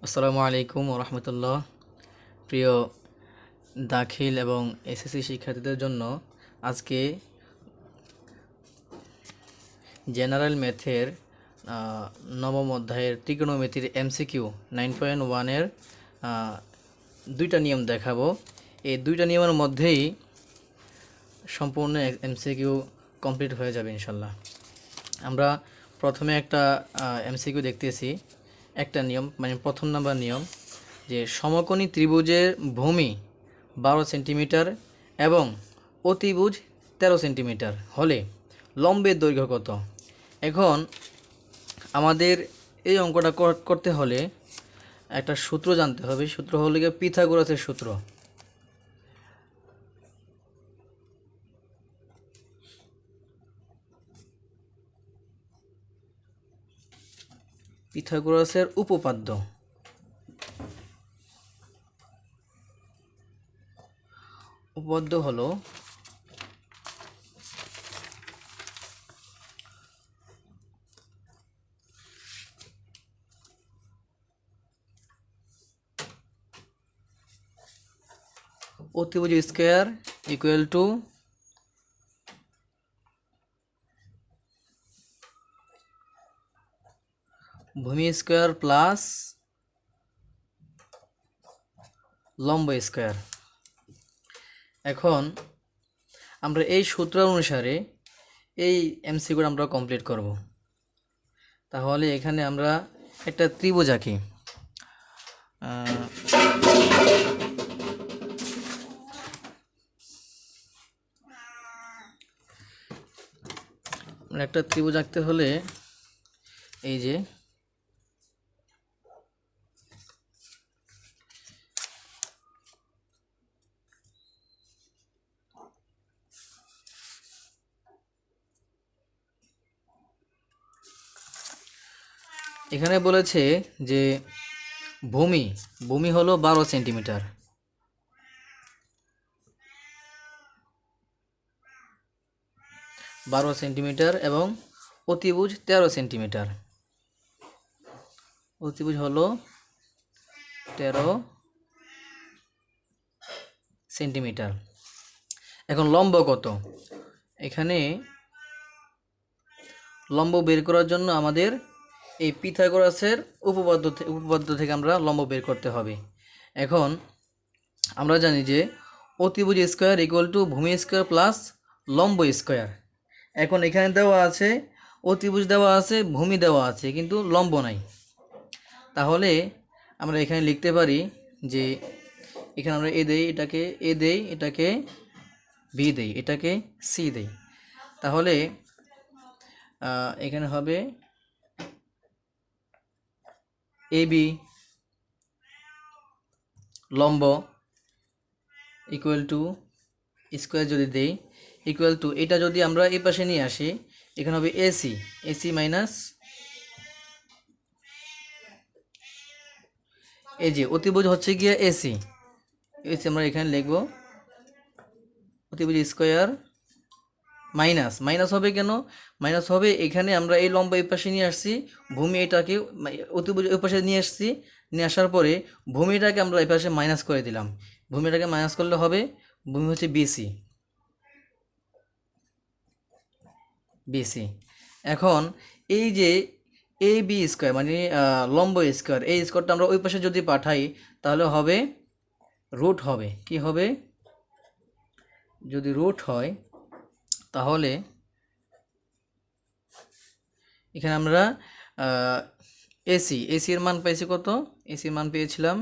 আসসালামু আলাইকুম রহমতুল্লাহ। প্রিয় দাখিল এবং এসএসসি শিক্ষার্থীদের জন্য আজকে জেনারেল ম্যাথের নবম অধ্যায়ের ত্রিকোণমিতির এমসিকিউ 9.1-এর দুইটা নিয়ম দেখাবো। এই দুইটা নিয়মের মধ্যেই সম্পূর্ণ এমসিকিউ কমপ্লিট হয়ে যাবে ইনশাল্লাহ। আমরা প্রথমে একটা এমসিকিউ দেখতেছি, একটা নিয়ম মানে প্রথম নাম্বার নিয়ম যে সমকোণী ত্রিভুজের ভূমি 12 সেন্টিমিটার এবং অতিভুজ 13 সেন্টিমিটার হলে লম্বের দৈর্ঘ্য কত। এখন আমাদের এই অঙ্কটা করতে হলে একটা সূত্র জানতে হবে। সূত্র হলো গিয়ে পিথাগোরাসের সূত্র। পিথাগোরাসের উপপাদ্য হলো অতিভুজ স্কয়ার ইকুয়াল টু ভূমি স্কয়ার প্লাস লম্ব স্কয়ার। এখন আমরা এই সূত্র অনুসারে এই এমসিকিউটা আমরা কমপ্লিট করব। তাহলে এখানে আমরা একটা ত্রিভুজ আঁকি। একটা ত্রিভুজ আঁকতে হলে এই যে এখানে বলেছে যে ভূমি হলো 12 সেন্টিমিটার, 12 সেন্টিমিটার এবং অতিভুজ 13 সেন্টিমিটার। অতিভুজ হলো 13 সেন্টিমিটার। এখন লম্ব কত? এখানে লম্ব বের করার জন্য আমাদের এই পিথাগোরাসের উপপাদ্য থেকে আমরা লম্ব বের করতে হবে। এখন আমরা জানি যে অতিভুজ স্কয়ার ইকুয়াল টু ভূমি স্কয়ার প্লাস লম্ব স্কয়ার। এখন এখানে দেওয়া আছে অতিভুজ দেওয়া আছে, ভূমি দেওয়া আছে, কিন্তু লম্ব নাই। তাহলে আমরা এখানে লিখতে পারি যে এখানে আমরা এ দেই, এটাকে এ দেই, এটাকে বি দেই, এটাকে সি দেই। তাহলে এখানে হবে এ বি লম্ব ইকুয়াল টু স্কোয়ার যদি দেই ইকুয়াল টু, এটা যদি আমরা এই পাশে নিয়ে আসি এখানে হবে এসি মাইনাস এই যে অতিভুজ হচ্ছে গিয়ে এসি আমরা এখানে লিখব অতিভুজ স্কোয়ার মাইনাস হবে কেন? মাইনাস হবে এখানে আমরা এই লম্ব এই পাশে নিয়ে আসছি, ভূমি এটাকে অতিভুজ ওই পাশে নিয়ে আসছি, নিয়ে আসার পরে ভূমিটাকে আমরা এই পাশে মাইনাস করে দিলাম। ভূমিটাকে মাইনাস করলে হবে ভূমি হচ্ছে বিসি। এখন এই যে এ বি স্কোয়ার মানে লম্ব স্কোয়ার, এই স্কোয়ারটা আমরা ওই পাশে যদি পাঠাই তাহলে হবে রুট হবে। কি হবে? যদি রুট হয় তাহলে এখানে আমরা এসির মান পেয়েছি কত? এসির মান পেয়েছিলাম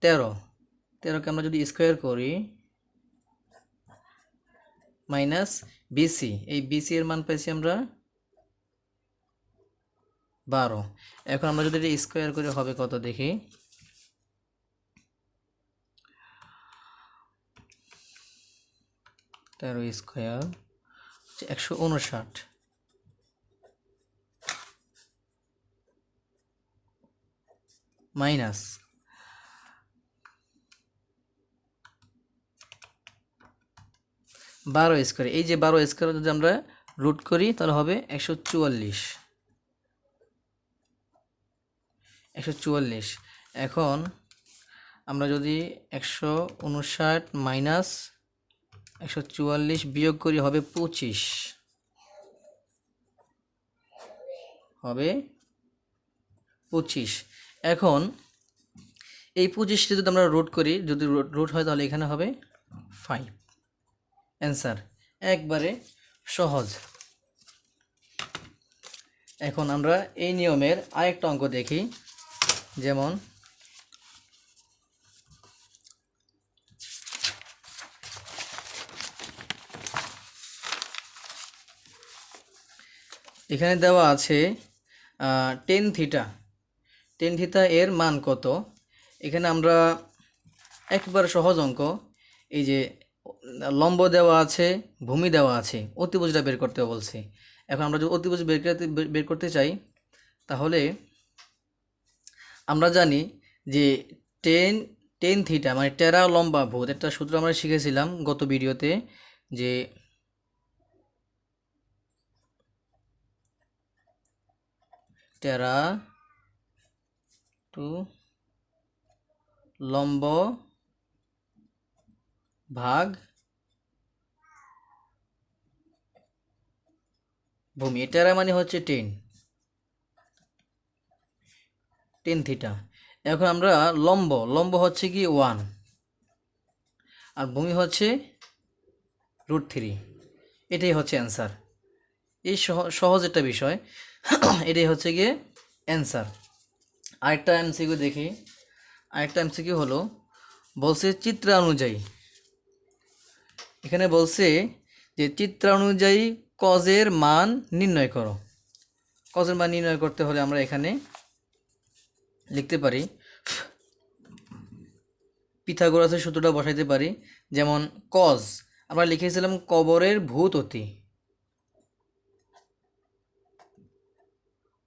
13কে আমরা যদি স্কোয়ার করি মাইনাস বিসি, এই বিসি এর মান পেয়েছি আমরা 12। এখন আমরা যদি এটা স্কোয়ার করে হবে কত দেখি, 13 স্কোয়ার 159 মাইনাস 12 স্কোয়ার, এই যে 12 স্কোয়ার যদি আমরা রুট করি তাহলে হবে 144। এখন আমরা যদি 159 মাইনাস 144 বিয়োগ করি হবে 25, হবে 25। এখন এই 25টি যদি আমরা রুট করি, যদি রুট হয় তাহলে এখানে হবে 5। অ্যান্সার একবারে সহজ। এখন আমরা এই নিয়মের আরেকটা অঙ্ক দেখি। যেমন এখানে দেওয়া আছে টেন থিটা এর মান কত। এখানে আমরা একবার সহজ অঙ্ক, এই যে লম্ব দেওয়া আছে, ভূমি দেওয়া আছে, অতিভুজটা বের করতে বলছে। এখন আমরা যদি অতিভুজ বের করতে চাই তাহলে আমরা জানি যে টেন থিটা মানে টেরা লম্বা ভূত, একটা সূত্র আমরা শিখেছিলাম গত ভিডিওতে, যে টেরা টু লম্ব ভাগ ভূমি। টেরা মানে হচ্ছে টেন থিটা। এখন আমরা লম্ব হচ্ছে কি 1 আর ভূমি হচ্ছে √3। এটাই হচ্ছে অ্যান্সার। এই সহজ একটা বিষয়, এটাই হচ্ছে গিয়ে অ্যান্সার। আরেকটা এমসিকিউ দেখি। আরেকটা এমসিকিউ হলো, বলছে চিত্রানুযায়ী, এখানে বলছে যে চিত্রানুযায়ী কজের মান নির্ণয় করো। কজের মান নির্ণয় করতে হলে আমরা এখানে লিখতে পারি, পিথাগোরাসের সূত্রটা বসাইতে পারি। যেমন কজ আমরা লিখেছিলাম কবরের ভূত অতি,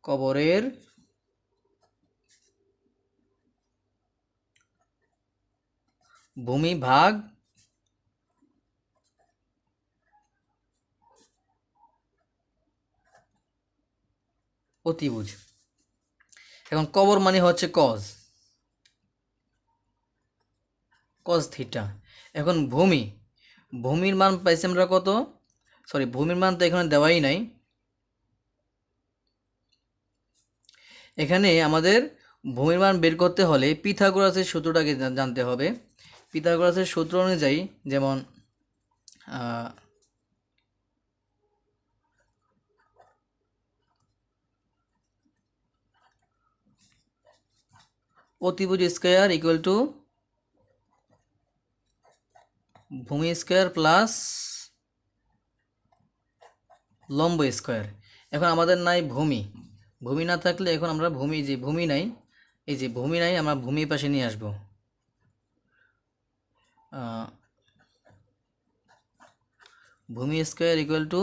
কবরের ভূমি ভাগ অতিভুজ। এখন কবর মানে হচ্ছে কজ থিটা। এখন ভূমির মান পাইছি আমরা কত, ভূমির মান তো এখানে দেওয়াই নাই। এখানে আমাদের ভূমির মান বের করতে হলে পিথাগোরাসের সূত্রটাকে জানতে হবে। পিথাগোরাসের সূত্র অনুযায়ী, যেমন অতিভুজ স্কয়ার ইকুয়াল টু ভূমি স্কয়ার প্লাস লম্ব স্কয়ার। এখন আমাদের নাই ভূমি না থাকলে এখন আমরা ভূমি নাই, এই যে ভূমি নাই, আমরা ভূমি পাশে নিয়ে আসবো। ভূমি স্কয়ার ইকুয়াল টু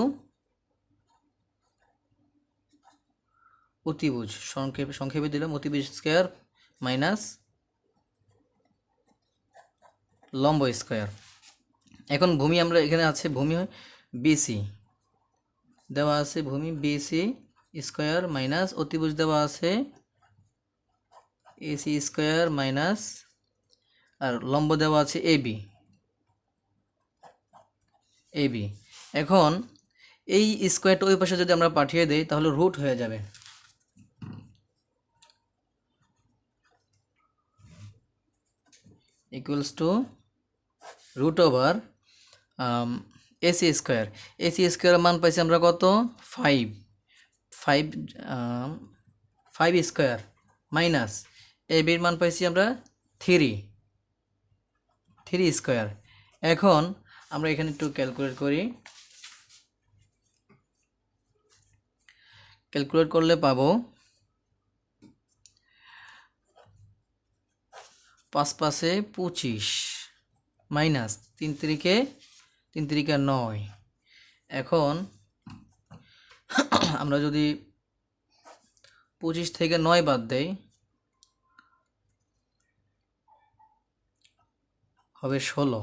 অতিভুজ, সংক্ষেপে দিলাম অতিভুজ স্কয়ার মাইনাস লম্ব স্কয়ার। এখন ভূমি আমরা এখানে আছে ভূমি বিসি দেওয়া আছে, ভূমি বিসি স্কয়ার মাইনাস অতিভুজ দেওয়া আছে এসি স্কয়ার মাইনাস, আর লম্ব দেওয়া আছে এবি। এখন এই স্কয়ারটা ওই পাশে যদি আমরা পাঠিয়ে দেই তাহলে রুট হয়ে যাবে। Equals to √over AC square মান পাইছি আমরা কত 5 স্কয়ার মাইনাস এবির মান পাইছি আমরা 3 স্কয়ার। এখন আমরা এখানে একটু ক্যালকুলেট করি, ক্যালকুলেট করলে পাবো 5 5 25 মাইনাস 3 3 9। এখন আমরা যদি 25 থেকে 9 বাদ দেই হবে 16।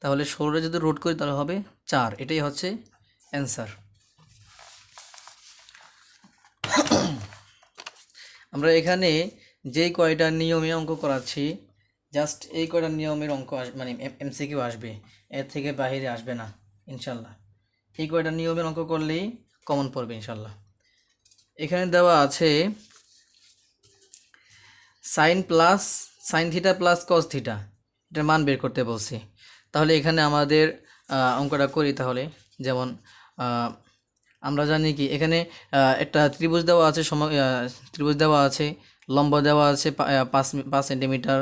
তাহলে 16 যদি রুট করি তাহলে হবে 4। এটাই হচ্ছে অ্যান্সার। আমরা এখানে যেই কয়টা নিয়মে অঙ্ক করাচ্ছি জাস্ট এই কয়টা নিয়মের অঙ্ক মানে এমসিকিউ আসবে, এর থেকে বাইরে আসবে না ইনশাল্লাহ। এই কয়টা নিয়মের অঙ্ক করলেই কমন পড়বে ইনশাল্লাহ। এখানে দেওয়া আছে sign theta plus cos theta, এটার মান বের করতে বলছি। তাহলে এখানে আমাদের অঙ্কটা করি তাহলে। যেমন আমরা জানি কি এখানে একটা ত্রিভুজ দেওয়া আছে, ত্রিভুজ দেওয়া আছে, লম্ব দেওয়া আছে 5 সেন্টিমিটার,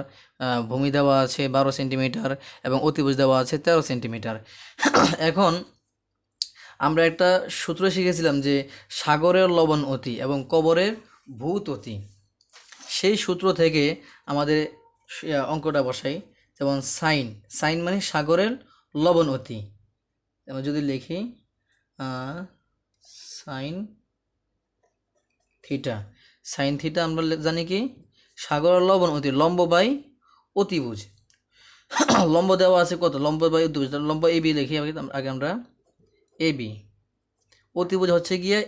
ভূমি দেওয়া আছে 12 সেন্টিমিটার এবং অতিভুজ দেওয়া আছে 13 সেন্টিমিটার। এখন আমরা একটা সূত্র শিখেছিলাম যে সাগরের লবণ অতি এবং কবরের ভূত অতি। সেই সূত্র থেকে আমাদের অঙ্কটা বসাই। যেমন সাইন মানে সাগরের লবণ অতি। যেমন যদি লিখি সাইন থিটা আমরা জানি কি সাগরের লবণ অতি, লম্ব বাই অতিভুজ। লম্ব দেওয়া আছে কত, লম্ব বাই অতিভুজ, লম্ব এবি লিখি আগে আমরা এবি, অতিভুজ হচ্ছে গিয়ে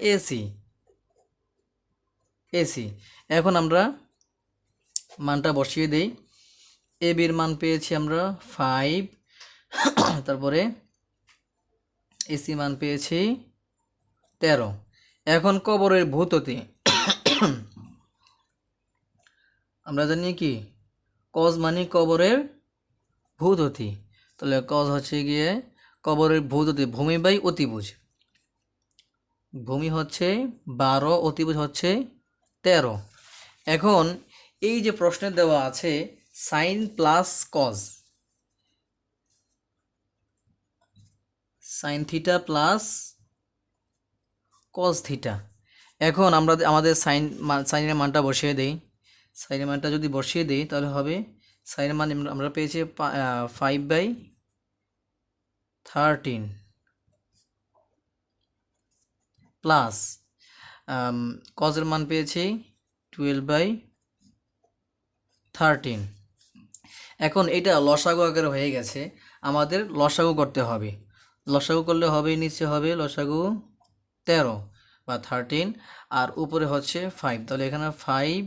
এসি। এখন আমরা মানটা বসিয়ে দেই। এবির মান পেয়েছি আমরা 5, তারপরে এসি মান পেয়েছি 13। এখন কবরের ভূততি আমরা জানি কি কজ মানে কবরের ভূততি, তাহলে কজ হচ্ছে গিয়ে কবরের ভূততি, ভূমি বাই অতিভুজ। ভূমি হচ্ছে 12, অতিভুজ হচ্ছে 13। এখন এই যে প্রশ্নে দেওয়া আছে sine plus cos, sine theta plus cos theta. এখন আমরা আমাদের সাইনের মানটা বসিয়ে দিই। সাইনের মানটা যদি বসিয়ে দিই তাহলে হবে সাইনের মান আমরা পেয়েছি 5/13 প্লাস কজের মান পেয়েছি 12/13। এখন এটা লসাগু আকারে হয়ে গেছে, আমাদের লসাগু করতে হবে। লসাগু করলে হবে নিচে হবে লসাগু 13 বা 13 আর উপরে হচ্ছে 5। তাহলে এখানে 5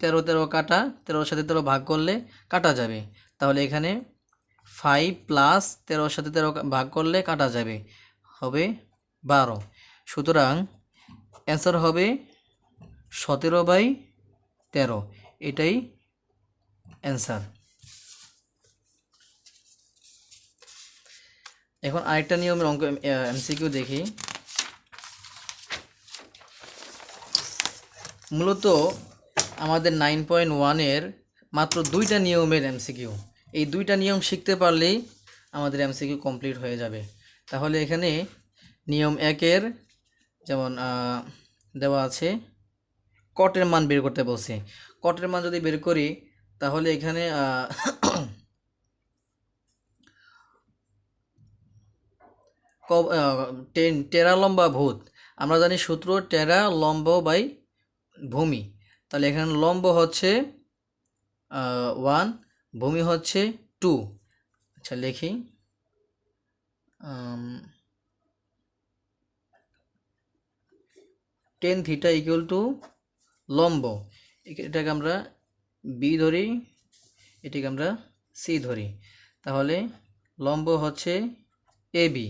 13 কাটা, 13 সাথে 13 ভাগ করলে কাটা যাবে। তাহলে এখানে 5 প্লাস 13 সাথে 13 ভাগ করলে কাটা যাবে, হবে 12। সুতরাং অ্যান্সার হবে 17/13, এটাই অ্যান্সার। এখন আরেকটা নিয়মের অঙ্ক এমসিকিউ দেখি। মূলত আমাদের 9.1-এর মাত্র 2টা নিয়মের এমসিকিউ, এই 2টা নিয়ম শিখতে পারলেই আমাদের এমসিকিউ কমপ্লিট হয়ে যাবে। তাহলে এখানে নিয়ম 1-এর যেমন দেওয়া আছে কটের মান বের করতে বলছে। কটের মান যদি বের করি তাহলে এখানে টেরা লম্বা ভূত, আমরা জানি সূত্র টেরা লম্ব বাই ভূমি। তাহলে এখানে লম্ব হচ্ছে 1, ভূমি হচ্ছে 2। আচ্ছা লিখি টেন থিটা ইকুয়াল টু লম্ব, এটাকে আমরা বি ধরি, এটাকে আমরা সি ধরি। তাহলে লম্ব হচ্ছে এবি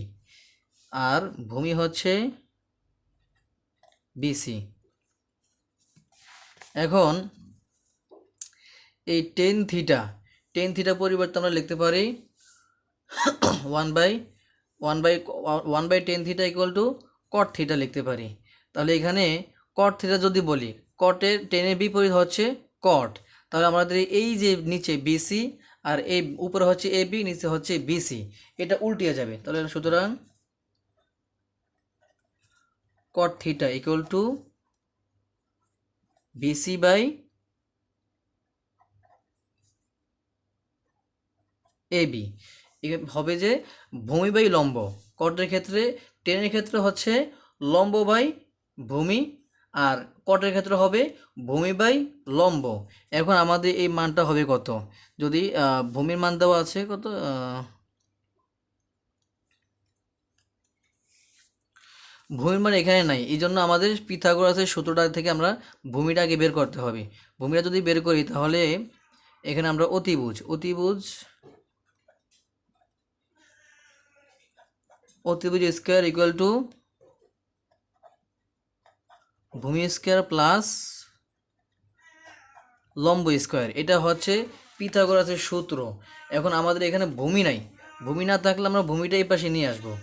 আর ভূমি হচ্ছে বিসি। এখন এই টেন থিটা পরিবর্তে আমরা লিখতে পারি 1/10 থিটা ইকুয়াল টু কট থিটা লিখতে পারি। তাহলে এখানে কট থিটা যদি বলি, কটের টেনের বিপরীত হচ্ছে কট, তাহলে আমাদের এই যে নিচে বিসি আর এই উপরে হচ্ছে এবি, নিচে হচ্ছে বিসি, এটা উল্টিয়ে যাবে। তাহলে সুতরাং cot theta equal to BC by AB হবে যে ভূমি বাই লম্ব। কটের ক্ষেত্রে টেনের ক্ষেত্রে হচ্ছে লম্ব বাই ভূমি আর কটের ক্ষেত্রে হবে ভূমি বাই লম্ব। এখন আমাদের এই মানটা হবে কত, যদি ভূমির মান দেওয়া আছে কত, ভূমির মান এখানে নাই, এই জন্য আমাদের পিথাগোরাসের সূত্রটা থেকে আমরা ভূমিটা আগে বের করতে হবে। ভূমিটা যদি বের করি তাহলে এখানে আমরা অতিভুজ স্কোয়ার ইকুয়াল টু ভূমি স্কোয়ার প্লাস লম্ব স্কোয়ার, এটা হচ্ছে পিথাগোরাসের সূত্র। এখন আমাদের এখানে ভূমি নাই, ভূমি না থাকলে আমরা ভূমিটা এই পাশে নিয়ে আসবো।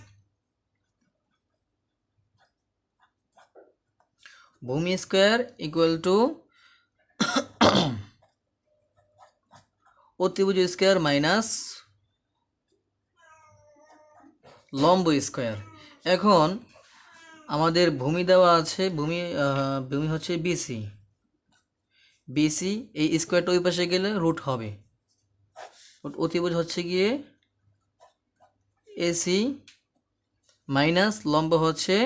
ভূমি স্কোয়ার ইকুয়াল টু অতিভুজ স্কোয়ার মাইনাস লম্ব স্কোয়ার। এখন আমাদের ভূমি দেওয়া আছে, ভূমি হচ্ছে বিসি, এই স্কোয়ারটা ওই পাশে গেলে রুট হবে। অতিভুজ হচ্ছে গিয়ে এসি মাইনাস লম্ব হচ্ছে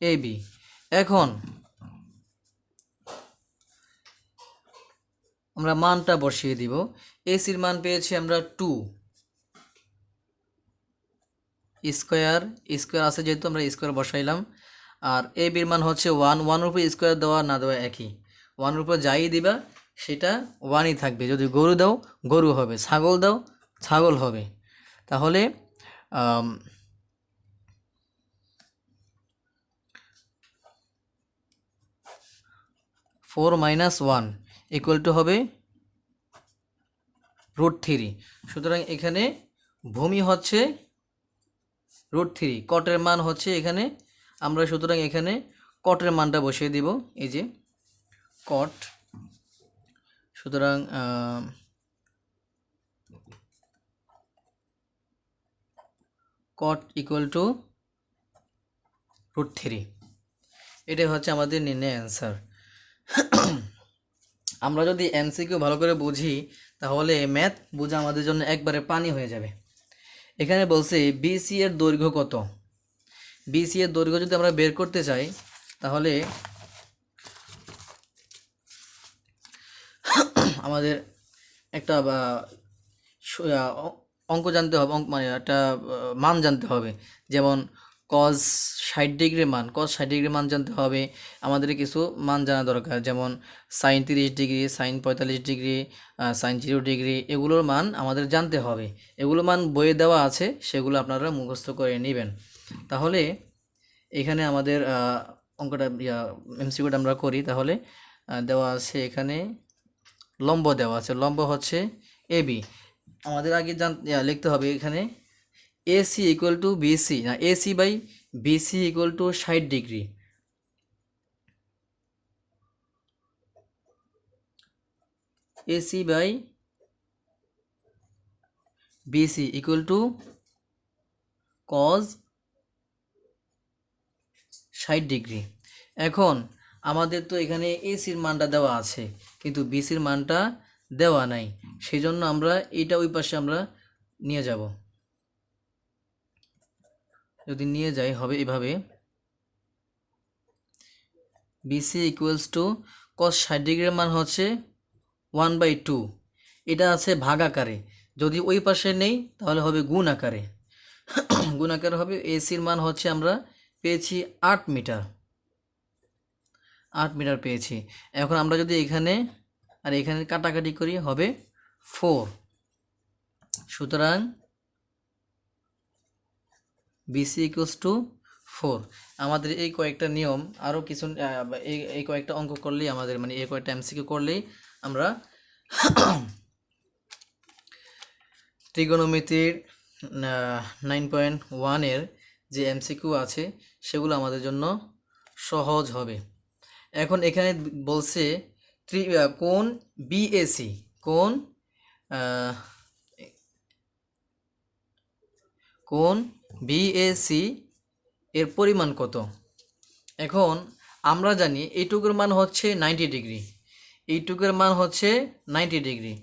এবি। এখন আমরা মানটা বসিয়ে দিব। এসির মান পেয়েছি আমরা 2 স্কোয়ার আছে যেহেতু আমরা স্কোয়ার বসাইলাম। আর এ বির মান হচ্ছে 1, 1-এর উপর স্কোয়ার দেওয়া না দেওয়া একই, 1-এর উপর যাই দিবা সেটা 1ই থাকবে। যদি গরু দাও গরু হবে, ছাগল দাও ছাগল হবে। তাহলে 4 - 1 ইকুয়াল টু হবে √3। সুতরাং এখানে ভূমি হচ্ছে √3, কটের মান হচ্ছে এখানে আমরা, সুতরাং এখানে কটের মানটা বসিয়ে দিব, এই যে কট। সুতরাং কট ইকুয়াল টু √3, এটাই হচ্ছে আমাদের নির্ণয় অ্যান্সার। আমরা যদি এমসিকিউ ভালো করে বুঝি তাহলে ম্যাথ বোঝা আমাদের জন্য একবারে পানি হয়ে যাবে। এখানে বলছে বিসি এর দৈর্ঘ্য কত। বিসি এর দৈর্ঘ্য যদি আমরা বের করতে চাই তাহলে আমাদের একটা অঙ্ক জানতে হবে, মানে একটা মান জানতে হবে। যেমন কজ 60 ডিগ্রি মান, কজ 60 ডিগ্রি মান জানতে হবে। আমাদের কিছু মান জানা দরকার, যেমন sine 30 degree, sine 45 degree, sine 0 degree, এগুলোর মান আমাদের জানতে হবে। এগুলো মান বইয়ে দেওয়া আছে, সেগুলো আপনারা মুখস্থ করে নেবেন। তাহলে এখানে আমাদের অঙ্কটা এমসিকিউটা আমরা করি। তাহলে দেওয়া আছে এখানে লম্ব দেওয়া আছে, লম্ব হচ্ছে এবি। আমাদের আগে লিখতে হবে এখানে এসি ইকুয়াল টু বিসি, না AC by BC equal to 60 degree. AC by BC equal to cos 60 degree. এখন আমাদের তো এখানে এসির মানটা দেওয়া আছে কিন্তু বিসির মানটা দেওয়া নাই, সেই জন্য আমরা এটা ওই পাশে আমরা নিয়ে যাব। যদি নিয়ে যাই হবে এভাবে, বিসি ইকুয়ালস টু কস 60 ডিগ্রির মান হচ্ছে 1/2, এটা আছে ভাগ আকারে। যদি ওই পাশে নেই তাহলে হবে গুণ আকারে, গুণ আকারে হবে। এসির মান হচ্ছে আমরা পেয়েছি 8 মিটার, 8 মিটার পেয়েছি। এখন আমরা যদি এখানে আর এখানে কাটাকাটি করি হবে 4। সুতরাং বিসি ইকুয়ালস টু 4। আমাদের এই কয়েকটা নিয়ম, আরও কিছু এই কয়েকটা অঙ্ক করলেই আমাদের, মানে এই কয়েকটা এমসিকিউ করলেই আমরা ত্রিগোণমিতির 9.1-এর যে এমসিকিউ আছে সেগুলো আমাদের জন্য সহজ হবে। এখন এখানে বলছে কোণ বিএসি, কোণ বিএসি এর পরিমাণ কত। এখন আমরা জানি এইটুকুর মান হচ্ছে 90 ডিগ্রি, এইটুকুর মান হচ্ছে 90 ডিগ্রি।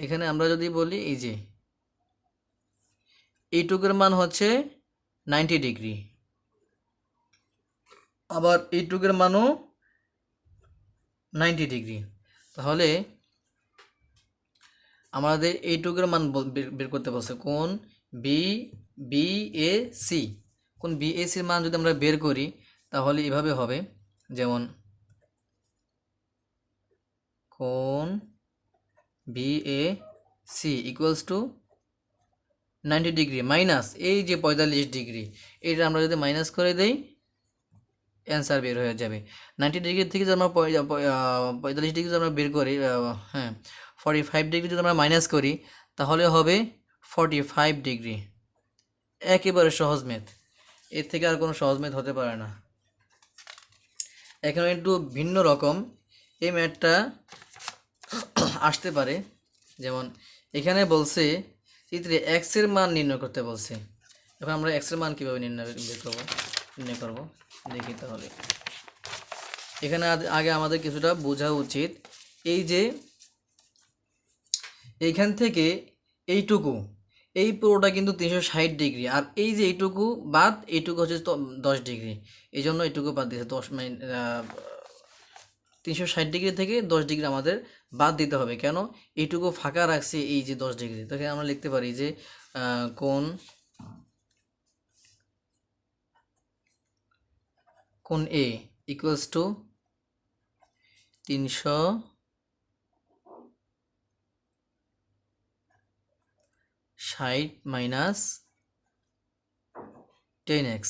এখানে আমরা যদি বলি এই যে এইটুকুর মান হচ্ছে 90 ডিগ্রি, আবার এইটুকুর মানও 90 ডিগ্রি। তাহলে আমাদের এইটুকুর মান বের করতে বলছে, কোণ বি বি এ সি, কোন বি এ সির মান যদি আমরা বের করি তাহলে এভাবে হবে, যেমন কোন B A C equals to 90 degree minus এই যে 45 ডিগ্রি, এটা আমরা যদি মাইনাস করে দেই অ্যান্সার বের হয়ে যাবে। 90 ডিগ্রি থেকে যদি আমরা 45 ডিগ্রি যদি আমরা বের করি, হ্যাঁ 45 ডিগ্রি যদি আমরা মাইনাস করি তাহলে হবে 45 ডিগ্রি। একেবারে সহজ ম্যাথ, এর থেকে আর কোনো সহজ ম্যাথ হতে পারে না। এখন একটু ভিন্ন রকম এই ম্যাথটা আসতে পারে, যেমন এখানে বলছে চিত্রে এক্স এর মান নির্ণয় করতে বলছে। এখন আমরা এক্স এর মান কীভাবে নির্ণয় করব দেখি তাহলে। এখানে আগে আমাদের কিছুটা বোঝা উচিত, এই যে এইখান থেকে এইটুকু, এই পুরোটা কিন্তু 360 ডিগ্রি, আর এই যে এইটুকু বাদ এইটুকু হচ্ছে 10 ডিগ্রি, এই জন্য এইটুকু বাদ দিয়েছে 10 360 ডিগ্রি থেকে 10 ডিগ্রি আমাদের বাদ দিতে হবে। কেন? এইটুকু ফাঁকা রাখছে এই যে 10 ডিগ্রি, তাকে আমরা লিখতে পারি যে কোণ এ ইকুয়ালস টু 360 মাইনাস 10x।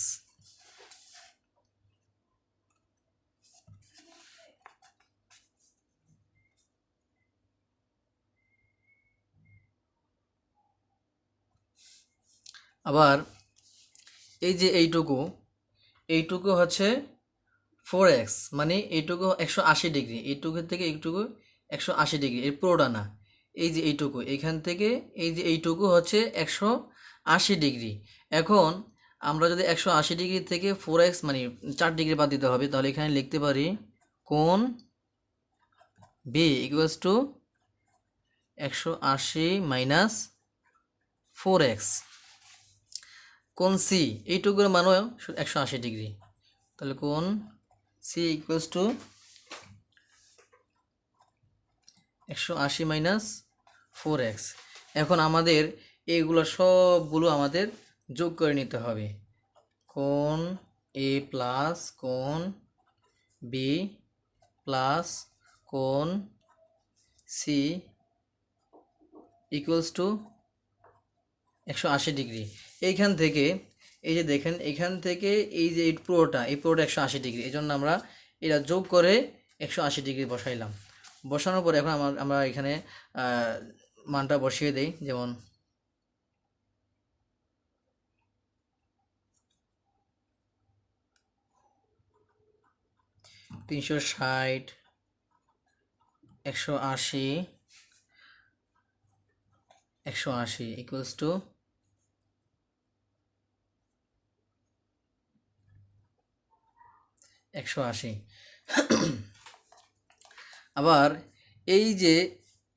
আবার এই যে এইটুকু হচ্ছে 4x, মানে এইটুকু 180 ডিগ্রি, এইটুকু থেকে এইটুকু 180 ডিগ্রি, এর পুরোটা না, এই যে এইটুকু এখান থেকে এই যে এইটুকু হচ্ছে 180 ডিগ্রি। এখন আমরা যদি 180 ডিগ্রি থেকে 4x মানে 4 ডিগ্রি বাদ দিতে হবে, তাহলে এখানে লিখতে পারি কোণ B equals to 180 minus 4x। কোণ সি এইটুকুর মানও 180 ডিগ্রি, তাহলে কোণ C equals two 180 minus 4x। এখন আমাদের এইগুলো সবগুলো আমাদের যোগ করে নিতে হবে। কোণ এ প্লাস কোণ বি প্লাস কোণ সি ইকুয়ালস টু 180 ডিগ্রি। এইখান থেকে এই যে দেখেন এখান থেকে এই যে এই পুরোটা 180 ডিগ্রি, এই জন্য আমরা এটা যোগ করে 180 ডিগ্রি বসাইলাম। বসানোর পরে এখন আমরা এখানে মানটা বসিয়ে দেই, যেমন তিনশো ষাট 180 ইকুয়ালস টু 180। আবার এই যে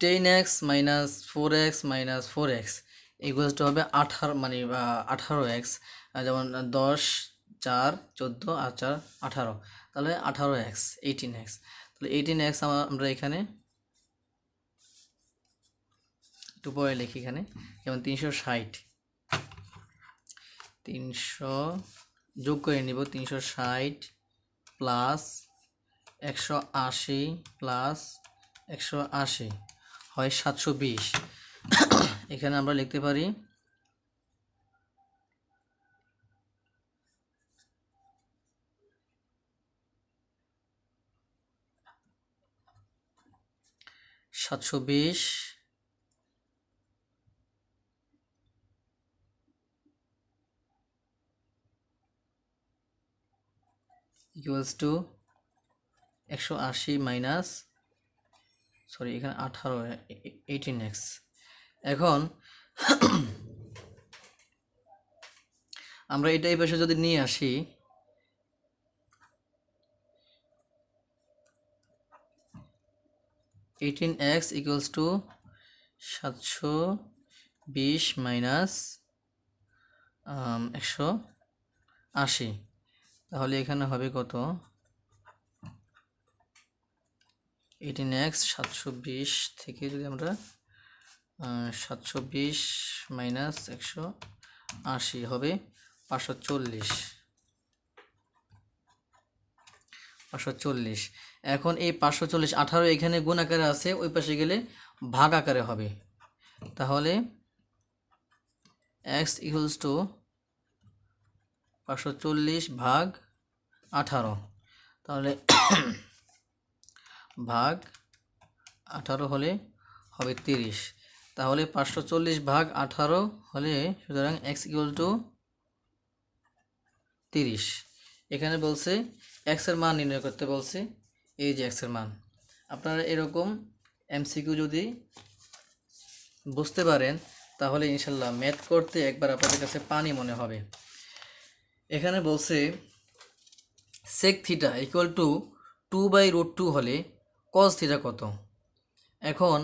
10x minus 4x minus 4x equals to হবে 18, মানে 18x, যেমন 10 4 14 আর 4 18, তাহলে 18x 18x। তাহলে 18x আমরা এখানে একটু পরে লিখি, এখানে যেমন 360 যোগ করে নিব 360 প্লাস 180 প্লাস 180 হয় 720। এখানে আমরা লিখতে পারি 720 ইকুয়ালস টু 180 মাইনাস, সরি এখানে 18x। এখন আমরা এটা এই পাশে যদি নিয়ে আসি, x ইকুয়ালস টু 720 মাইনাস 180, তাহলে এখানে হবে কত? 18x 720 থেকে যদি আমরা 720 মাইনাস 80 হবে 540। 540। এখন এই 540 18 এখানে গুণ আকারে আছে, ওই পাশে গেলে ভাগ আকারে হবে। তাহলে x ইকুয়ালস টু 540 ভাগ 18, তাহলে ভাগ 18 হলে হবে 30। তাহলে 540 ভাগ 18 হলে সুতরাং x ইকুয়াল টু 30। এখানে বলছে x এর মান নির্ণয় করতে বলছে, এই যে x এর মান। আপনারা এরকম এমসিকিউ যদি বুঝতে পারেন তাহলে ইনশাল্লাহ ম্যাথ করতে একবার আপনাদের কাছে পানি মনে হবে। এখানে বলছে sec থিটা ইকুয়াল টু 2/√2 হলে cos থিটা কত। এখন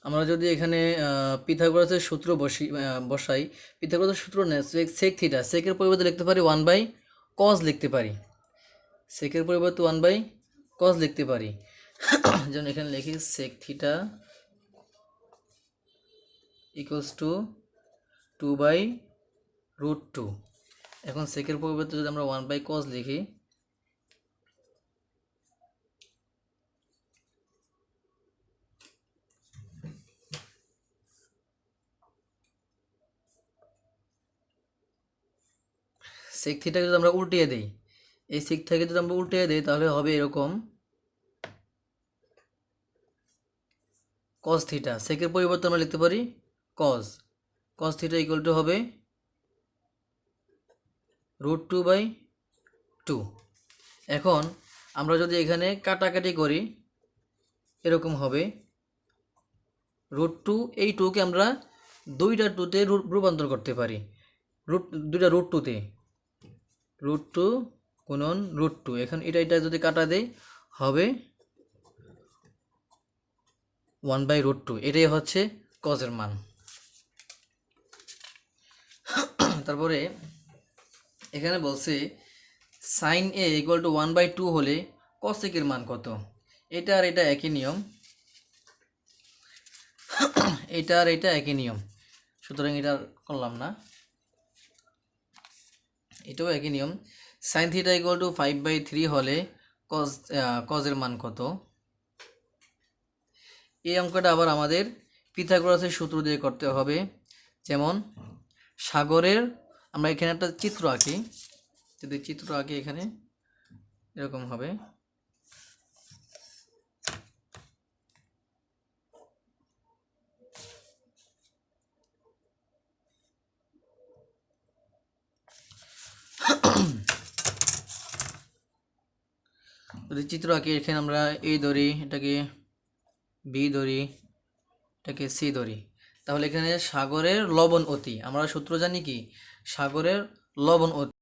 আমরা যদি এখানে পিথাগোরাসের সূত্র বসাই, পিথাগোরাসের সূত্র নেই sec থিটা, সেকের পরিবর্তে লিখতে পারি 1/cos লিখতে পারি, সেকের পরিবর্তে 1/cos লিখতে পারি। যেমন এখানে লিখি sec থিটা ইকুয়ালস টু 2/√2। এখন সেকের পরিবর্তে যদি আমরা 1/cos লিখি, sec থিটাকে যদি আমরা উল্টিয়ে দিই, এই sec থেকে যদি আমরা উল্টিয়ে দিই তাহলে হবে এরকম cos থিটা, সেকের পরিবর্তে আমরা লিখতে পারি cos থিটা ইকুয়াল টু হবে √2/2। এখন আমরা যদি এখানে কাটাকাটি করি এরকম হবে √2, এই 2কে আমরা দুইটা 2তে রূপান্তর করতে পারি, দুইটা √2তে, √2 গুণন √2। এখন এটা যদি কাটা দেয় হবে 1/√2। এটাই হচ্ছে cos এর মান। তারপরে এখানে বলছে sin a ইকুয়াল টু 1/2 হলে cos এর মান কত। এটা আর এটা একই নিয়ম, এটা আর এটা একই নিয়ম, সুতরাং এটা করলাম না, এটাও একই নিয়ম। sin থিটা ইকুয়াল টু 5/3 হলে cos এর মান কত। এই অঙ্কটা আবার আমাদের পিথাগোরাসের সূত্র দিয়ে করতে হবে। যেমন সাগরের, আমরা এখানে একটা চিত্র আঁকি, যদি চিত্র আঁকি এখানে এরকম হবে। যদি চিত্র আঁকি এখানে আমরা এ ধরি, এটাকে বি ধরি, এটাকে সি ধরি, তাহলে এখানে সাগরের লবণ অতি, আমরা সূত্র জানি কি সাগরের লবণ অতি।